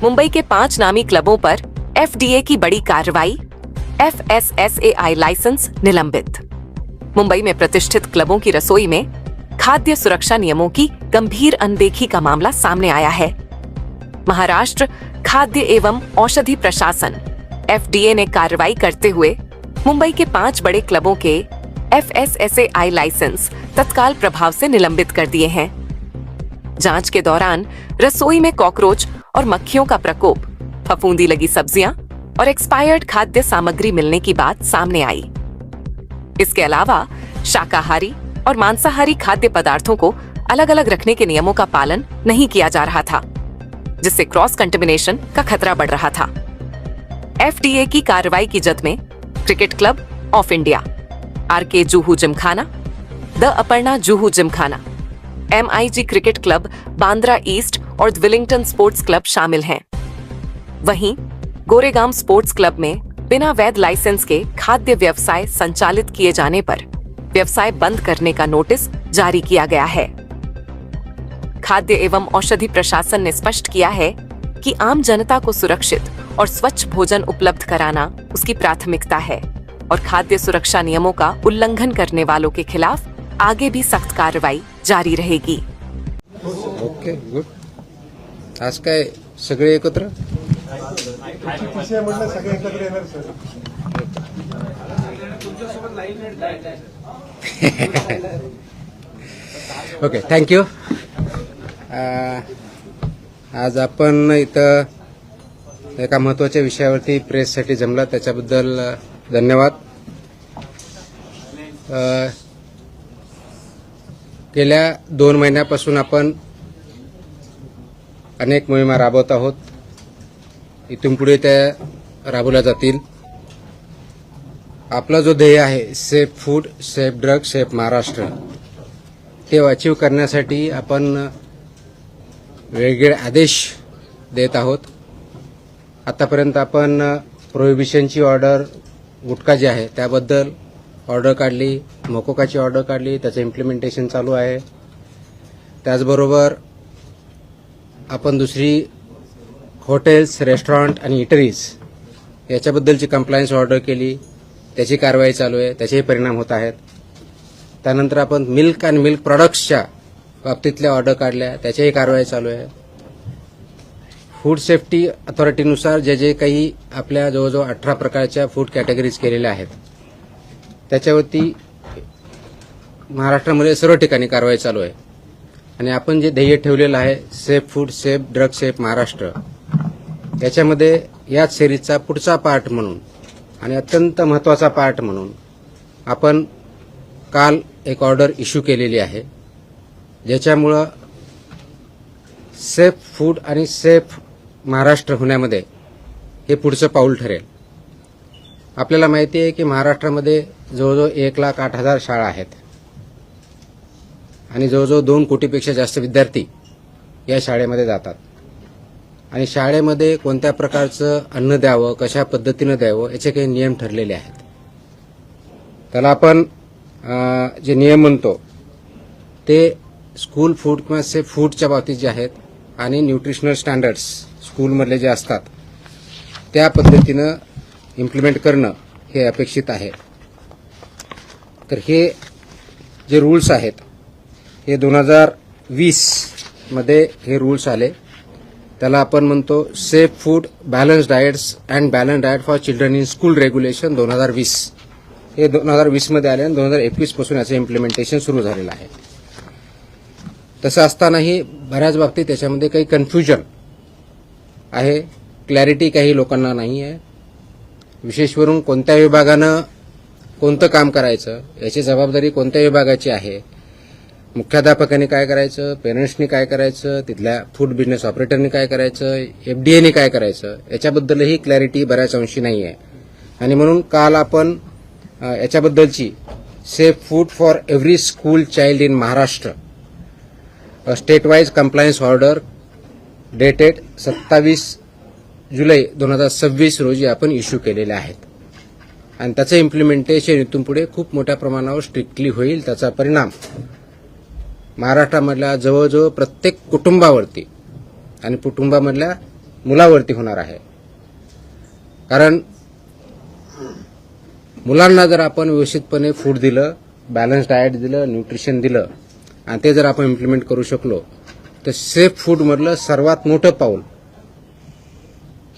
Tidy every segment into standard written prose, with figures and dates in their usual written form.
मुंबई के 5 नामी क्लबों पर एफडीए की बड़ी कार्रवाई, एफएसएसएआई लाइसेंस निलंबित। मुंबई में प्रतिष्ठित क्लबों की रसोई में खाद्य सुरक्षा नियमों की गंभीर अनदेखी का मामला सामने आया है। महाराष्ट्र खाद्य एवं औषधि प्रशासन एफडीए ने कार्रवाई करते हुए मुंबई के 5 बड़े क्लबों के एफएसएसएआई लाइसेंस तत्काल प्रभाव से निलंबित कर दिए हैं। जांच के दौरान रसोई में कॉकरोच और मक्खियों का प्रकोप, फफूंदी लगी सब्जियां और एक्सपायर्ड खाद्य सामग्री मिलने की बात सामने आई। इसके अलावा शाकाहारी और मांसाहारी खाद्य पदार्थों को अलग अलग रखने के नियमों का पालन नहीं किया जा रहा था, जिससे क्रॉस कंटेमिनेशन का खतरा बढ़ रहा था। एफडीए की कार्रवाई की जद में cricket club of India, RK Juhu Gymkhana, the Aparna Juhu Gymkhana, MIG cricket club Bandra east और विलिंगटन स्पोर्ट्स क्लब शामिल हैं। वहीं गोरेगांव स्पोर्ट्स क्लब में बिना वैध लाइसेंस के खाद्य व्यवसाय संचालित किए जाने पर व्यवसाय बंद करने का नोटिस जारी किया गया है। खाद्य एवं औषधि प्रशासन ने स्पष्ट किया है कि आम जनता को सुरक्षित और स्वच्छ भोजन उपलब्ध कराना उसकी प्राथमिकता है और खाद्य सुरक्षा नियमों का उल्लंघन करने वालों के खिलाफ आगे भी सख्त कार्रवाई जारी रहेगी। Okay, good. आज काय सगळे एकत्र? Okay, thank you. आज आपण इथं एका महत्त्वाच्या विषयावरती प्रेससाठी जमला, त्याच्याबद्दल धन्यवाद। गेल्या 2 महिन्यापासून आपण अनेक मोहिमा राबवत आहोत। इथून पुढे त्या राबवल्या जातील। आपला जो ध्येय आहे safe food, safe drug, safe Maharashtra, ते अचीव करण्यासाठी आपण वेगवेगळे आदेश देत आहोत। आतापर्यंत आपण प्रोहिबिशनची ऑर्डर, गुटखा जे आहे त्याबद्दल ऑर्डर काढली, मोकोकाची ऑर्डर काढली, त्याचं इम्प्लिमेंटेशन चालू आहे। त्याचबरोबर आपण दुसरी हॉटेल्स, रेस्टॉरंट आणि इटरीज याच्याबद्दलची कंप्लायन्स ऑर्डर केली, त्याची कारवाई चालू आहे, त्याचेही परिणाम होत आहेत। त्यानंतर आपण मिल्क आणि मिल्क प्रॉडक्ट्सच्या बाबतीतल्या ऑर्डर काढल्या, त्याचीही कारवाई चालू आहे। फूड सेफ्टी अथॉरिटीनुसार जे जे काही आपल्या जवळजवळ 18 प्रकारच्या फूड कॅटेगरीज केलेल्या आहेत, त्याच्यावरती महाराष्ट्रामध्ये सर्व ठिकाणी कारवाई चालू आहे। आणि आपण जे ध्येय ठेवलेलं आहे safe food, safe drug, safe Maharashtra, याच्यामध्ये याच सिरीजचा पुढचा पार्ट म्हणून आणि अत्यंत महत्त्वाचा पार्ट म्हणून आपण काल एक ऑर्डर इश्यू केलेली आहे, ज्याच्यामुळं सेफ फूड आणि सेफ महाराष्ट्र होण्यामध्ये हे पुढचं पाऊल ठरेल। आपल्याला माहिती आहे की महाराष्ट्रामध्ये जवळजवळ 1,08,000 शाळा आहेत आणि जवळजवळ 2 कोटीपेक्षा जास्त विद्यार्थी या शाळेमध्ये जातात। आणि शाळेमध्ये कोणत्या प्रकारचं अन्न द्यावं, कशा पद्धतीनं द्यावं, याचे काही नियम ठरलेले आहेत। त्याला आपण जे नियम म्हणतो ते स्कूल फूड किंवा सेफ फूडच्या बाबतीत जे आहेत आणि न्यूट्रिशनल स्टँडर्ड्स स्कूलमधले जे असतात त्या पद्धतीनं इम्प्लिमेंट करणं हे अपेक्षित आहे। तर हे जे रूल्स आहेत हे 2020 मध्ये हे रूल्स आले। त्याला आपण म्हणतो safe food balance diets and balance diet for children in school regulation 2020, हे 2020 मध्ये आले आणि 2021 पासून याचं इम्प्लिमेंटेशन सुरू झालेलं आहे। तसं असतानाही बऱ्याच बाबतीत त्याच्यामध्ये काही कन्फ्युजन आहे, क्लॅरिटी काही लोकांना नाही आहे। विशेषवरून कोणत्या विभागानं कोणतं काम करायचं याची जबाबदारी कोणत्या विभागाची आहे, मुख्याध्यापकांनी काय करायचं, पेरेंट्सनी काय करायचं, तिथल्या फूड बिझनेस ऑपरेटरनी काय करायचं, एफडीएनी काय करायचं, याच्याबद्दलही क्लॅरिटी बऱ्याच अंशी नाही आहे। आणि म्हणून काल आपण याच्याबद्दलची safe food for every school child in Maharashtra state wise compliance order dated 27 जुलै 2026 रोजी आपण इश्यू केलेले आहेत। आणि त्याचं इम्प्लिमेंटेशन इथून पुढे खूप मोठ्या प्रमाणावर स्ट्रिक्टली होईल। त्याचा परिणाम महाराष्ट्रामधल्या जवळजवळ प्रत्येक कुटुंबावरती आणि कुटुंबामधल्या मुलावरती होणार आहे. कारण मुलांना जर आपण व्यवस्थितपणे फूड दिलं, बॅलन्स डाएट दिलं, न्यूट्रिशन दिलं आणि ते जर आपण इम्प्लिमेंट करू शकलो तर सेफ फूडमधलं सर्वात मोठं पाऊल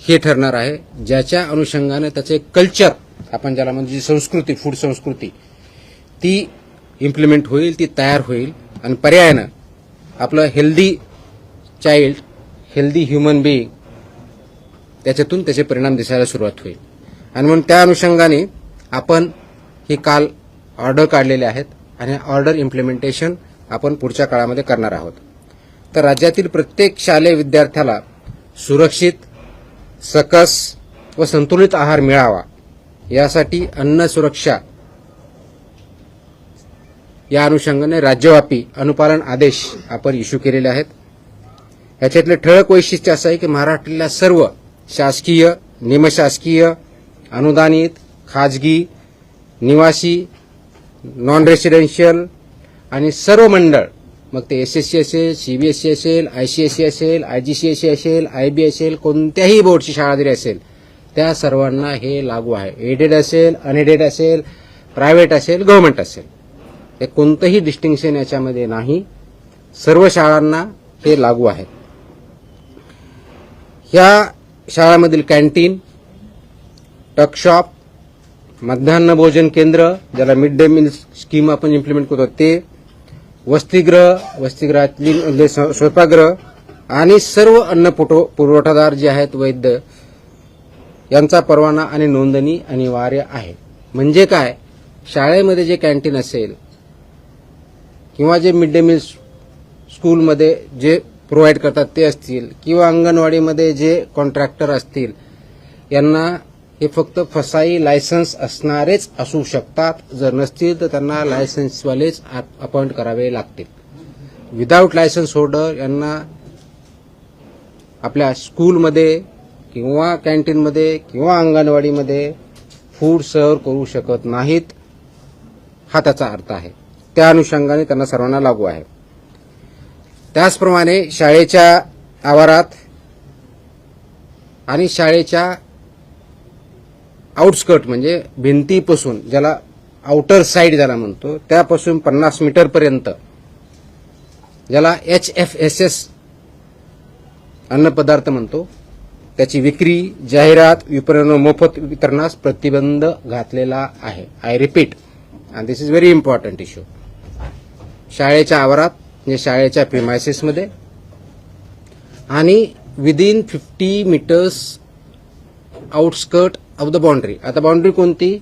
हे ठरणार आहे, ज्याच्या अनुषंगाने त्याचे कल्चर, आपण ज्याला म्हणजे संस्कृती, फूड संस्कृती, ती इम्प्लिमेंट होईल, ती तयार होईल आणि पर्यायानं आपलं healthy child, healthy human being, त्याच्यातून त्याचे परिणाम दिसायला सुरुवात होईल. आणि म्हणून त्या अनुषंगाने आपण ही काल ऑर्डर काढलेले आहेत आणि ऑर्डर इम्प्लिमेंटेशन आपण पुढच्या काळामध्ये करणार आहोत. तर राज्यातील प्रत्येक शालेय विद्यार्थ्याला सुरक्षित, सकस व संतुलित आहार मिळावा यासाठी अन्न सुरक्षा या अनुषंगाने राज्यव्यापी अनुपालन आदेश आपण इश्यू केलेले आहेत. याच्यातले ठळक वैशिष्ट्य असं आहे की महाराष्ट्रातल्या सर्व शासकीय, निमशासकीय, अनुदानित, खाजगी, निवासी, नॉन रेसिडेन्शियल आणि सर्व मंडळ, मग ते एसएससी असेल, सीबीएसई असेल, आयसीएसई असेल, आयजीसीएसई असेल, आयबी असेल, कोणत्याही बोर्डची शाळा जरी असेल त्या सर्वांना हे लागू आहे. एडेड असेल, अनएडेड असेल, प्रायव्हेट असेल, गव्हर्नमेंट असेल, हे कोणतंही डिस्टिंक्शन याच्यामध्ये नाही. सर्व शाळांना हे लागू आहे. ह्या शाळांमधील कॅन्टीन, टकशॉप, मध्यान्ह भोजन केंद्र, ज्याला मिड डे मील स्कीम आपण इम्प्लिमेंट करतो ते, वसतिगृहातली स्वयंपाकगृह आणि सर्व अन्न पुरवठादार जे आहेत, वैद्य, यांचा परवाना आणि नोंदणी अनिवार्य आहे. म्हणजे काय, शाळेमध्ये जे कॅन्टीन असेल किंवा जे मिड डे मील स्कूलमध्ये जे प्रोव्हाइड करतात ते असतील किंवा अंगणवाडीमध्ये जे कॉन्ट्रॅक्टर असतील, यांना हे फक्त फसाई लायसन्स असणारेच असू शकतात. जर नसतील तर त्यांना लायसन्सवालेच अपॉइंट करावे लागतील. विदाऊट लायसन्स होल्डर यांना आपल्या स्कूलमध्ये किंवा कॅन्टीनमध्ये किंवा अंगणवाडीमध्ये फूड सर्व्ह करू शकत नाहीत, हा त्याचा अर्थ आहे. त्या अनुषंगाने त्यांना सर्वांना लागू आहे. त्याचप्रमाणे शाळेच्या आवारात आणि शाळेच्या आउटस्कर्ट म्हणजे भिंतीपासून, ज्याला आउटर साइड ज्याला म्हणतो, त्यापासून 50 मीटरपर्यंत, ज्याला HFSS अन्नपदार्थ म्हणतो, त्याची विक्री, जाहिरात, विपणन व मोफत वितरणास प्रतिबंध घातलेला आहे. I repeat, and this is very important issue. शाळेच्या आवारात म्हणजे शाळेच्या प्रिमायसेसमध्ये आणि within 50 meters outskirt of the boundary. आता बाउंड्री कोणती,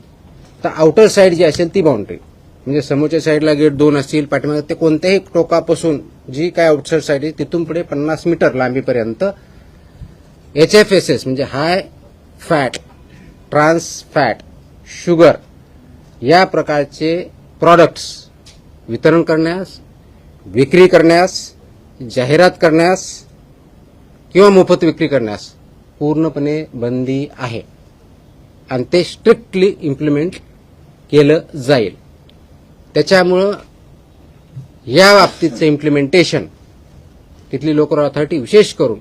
तर आउटर साइड जी असेल ती बाउंड्री, म्हणजे समोरच्या साईडला गेट 2 असतील, पाठीमागे ते कोणत्याही टोकापासून जी काय आउटसाइड साईड आहे तिथून पुढे 50 मीटर लांबीपर्यंत HFSS म्हणजे high fat, trans fat, sugar या प्रकारचे प्रॉडक्ट्स वितरण करण्यास, विक्री करण्यास, जाहिरात करण्यास किंवा मोफत विक्री करण्यास पूर्णपणे बंदी आहे आणि ते स्ट्रिक्टली इम्प्लिमेंट केलं जाईल. त्याच्यामुळं या बाबतीचं इम्प्लिमेंटेशन तिथली लोकल अथॉरिटी, विशेष करून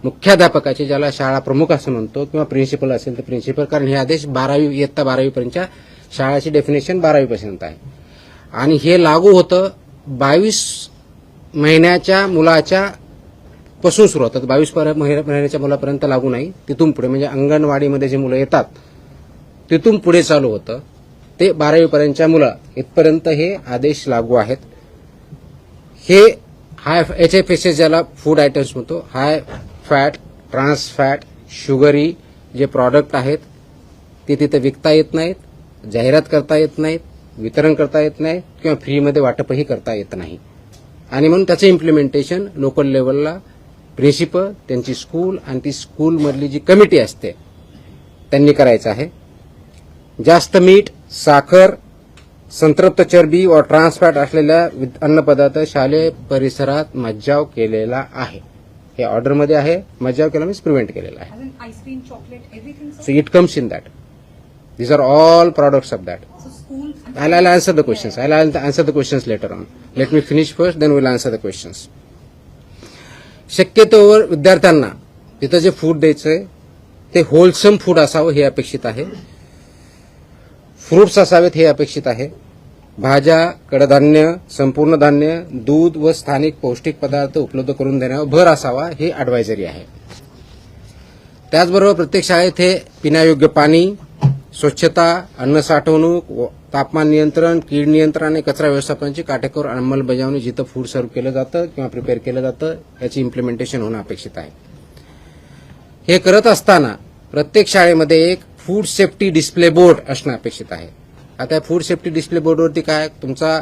मुख्याध्यापकाचे, ज्याला शाळा प्रमुख असं म्हणतो, किंवा प्रिन्सिपल असेल तर प्रिन्सिपल, कारण हे आदेश 12वी इयत्ता 12वी पर्यंतच्या शाळाची डेफिनेशन 12वी पर्यंत आहे आणि हे लागू होतं 22 महिन्याच्या मुलाच्या पासून सुरू होतात. 22 महिन्याच्या मुलापर्यंत लागू नाही, तिथून पुढे म्हणजे अंगणवाडीमध्ये जे मुलं येतात तिथून पुढे चालू होतं ते 12वी पर्यंतच्या मुलं इथपर्यंत हे आदेश लागू आहेत. हे हाय HFSS ज्याला फूड आयटम्स म्हणतो, high fat, trans fat, sugary जे प्रॉडक्ट आहेत ते तिथे विकता येत नाहीत, जाहिरात करता येत नाहीत, वितरण करता येत नाही किंवा फ्रीमध्ये वाटपही करता येत नाही. आणि म्हणून त्याचं इम्प्लिमेंटेशन लोकल लेवलला प्रिन्सिपल, त्यांची स्कूल आणि ती स्कूलमधली जी कमिटी असते त्यांनी करायचं आहे. जास्त मीठ, साखर, संतृप्त चरबी व ट्रान्सफॅट असलेल्या अन्नपदार्थ शालेय परिसरात मज्जाव केलेला आहे. हे ऑर्डरमध्ये आहे. मज्जाव केला मीन्स प्रिव्हेंट केलेला आहे. Ice cream, chocolate, everything. So it comes in that. These are all products of that. So school. I'll answer the questions. I'll answer the questions later on. Let me finish first, then we'll answer the questions. शक्यतोवर विद्यार्थ्यांना तिथं जे food द्यायचंय ते wholesome food असावं हे अपेक्षित आहे. फ्रुट्स असावेत हे अपेक्षित आहे. भाज्या, कडधान्य, संपूर्ण धान्य, दूध व स्थानिक पौष्टिक पदार्थ उपलब्ध करून देण्यावर भर असावा हे ॲडवायझरी आहे. त्याचबरोबर प्रत्येक शाळेत हे पिण्यायोग्य पाणी, स्वच्छता, अन्न साठवणूक, तापमान नियंत्रण, कीड नियंत्रण आणि कचरा व्यवस्थापनाची काटेकोर अंमलबजावणी जिथं फूड सर्व्ह केलं जातं किंवा प्रिपेअर केलं जातं याची इम्प्लिमेंटेशन होणं अपेक्षित आहे. हे करत असताना प्रत्येक शाळेमध्ये एक फूड सेफ्टी डिस्प्ले बोर्ड असणं अपेक्षित आहे. आता या फूड सेफ्टी डिस्प्ले बोर्डवरती काय तुमचा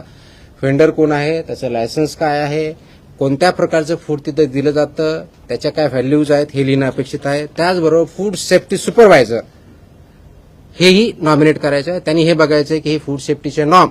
व्हेंडर कोण आहे, त्याचं लायसन्स काय आहे, कोणत्या प्रकारचं फूड तिथं दिलं जातं, त्याच्या काय व्हॅल्यूज आहेत हे लिहिणं अपेक्षित आहे. त्याचबरोबर फूड सेफ्टी सुपरवायझर हेही नॉमिनेट करायचं आहे. त्यांनी हे बघायचं आहे की हे फूड सेफ्टीचे नॉर्म